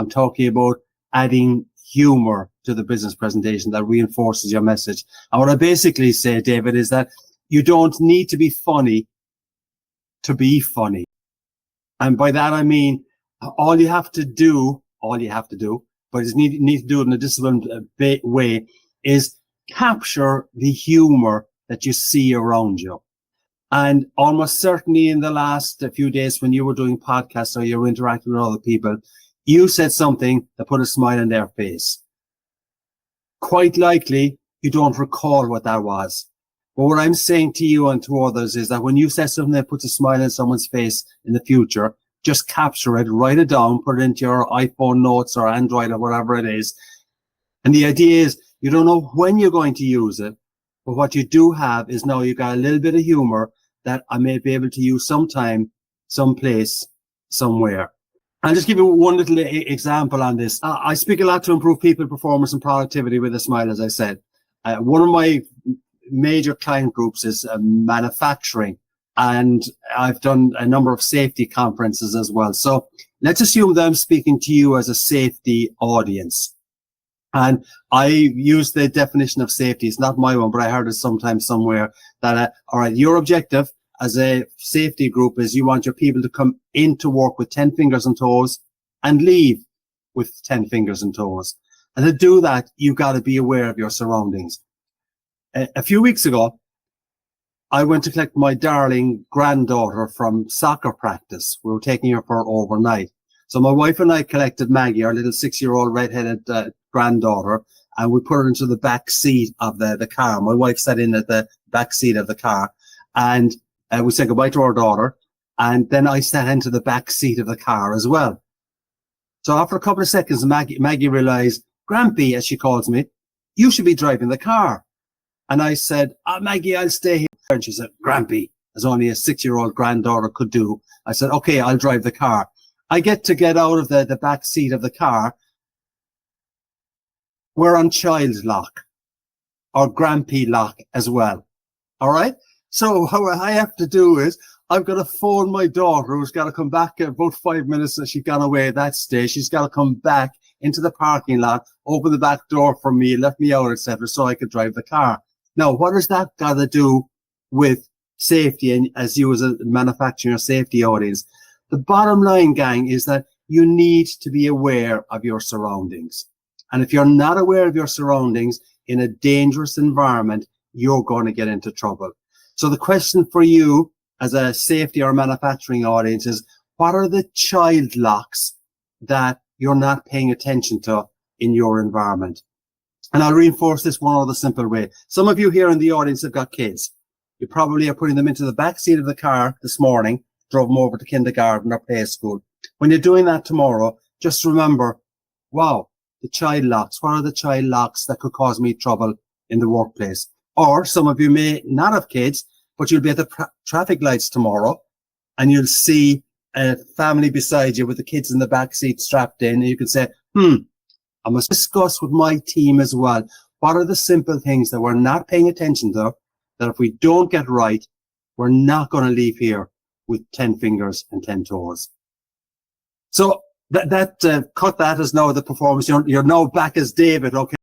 I'm talking about adding humor to the business presentation that reinforces your message. And what I basically say, David, is that you don't need to be funny to be funny. And by that, I mean, all you have to do, but you need to do it in a disciplined way, is capture the humor that you see around you. And almost certainly in the last few days when you were doing podcasts or you were interacting with other people, you said something that put a smile on their face. Quite likely, you don't recall what that was. But what I'm saying to you and to others is that when you say something that puts a smile on someone's face in the future, just capture it, write it down, put it into your iPhone notes or Android or whatever it is. And the idea is you don't know when you're going to use it, but what you do have is now you got a little bit of humor that I may be able to use sometime, someplace, somewhere. I'll just give you one little example on this. I speak a lot to improve people performance and productivity with a smile, as I said. One of my major client groups is manufacturing, and I've done a number of safety conferences as well. So let's assume that I'm speaking to you as a safety audience. And I use the definition of safety. It's not my one, but I heard it sometime somewhere that, all right, your objective as a safety group is you want your people to come into work with 10 fingers and toes and leave with 10 fingers and toes. And to do that, you've got to be aware of your surroundings. A few weeks ago, I went to collect my darling granddaughter from soccer practice. We were taking her for overnight. So my wife and I collected Maggie, our little 6-year-old redheaded granddaughter, and we put her into the back seat of the car. My wife sat in at the back seat of the car, and we said goodbye to our daughter. And then I sat into the back seat of the car as well. So after a couple of seconds, Maggie realized, Grampy, as she calls me, you should be driving the car. And I said, Maggie, I'll stay here. And she said, Grampy, as only a 6-year-old granddaughter could do. I said, okay, I'll drive the car. I get out of the back seat of the car. We're on child lock or Grampy lock as well. All right. So what I have to do is I've got to phone my daughter, who's got to come back in about 5 minutes that she's gone away at that stage. She's got to come back into the parking lot, open the back door for me, let me out, etc., so I could drive the car. Now, what has that got to do with safety and as you as a manufacturing or safety audience? The bottom line, gang, is that you need to be aware of your surroundings. And if you're not aware of your surroundings in a dangerous environment, you're going to get into trouble. So the question for you as a safety or manufacturing audience is, what are the child locks that you're not paying attention to in your environment? And I'll reinforce this one other simple way. Some of you here in the audience have got kids. You probably are putting them into the back seat of the car this morning, drove them over to kindergarten or play school. When you're doing that tomorrow, just remember, wow, the child locks. What are the child locks that could cause me trouble in the workplace? Or some of you may not have kids, but you'll be at the traffic lights tomorrow and you'll see a family beside you with the kids in the back seat strapped in. And you can say, I must discuss with my team as well. What are the simple things that we're not paying attention to that if we don't get right, we're not going to leave here with 10 fingers and 10 toes. So cut that as now the performance. You're now back as David, okay?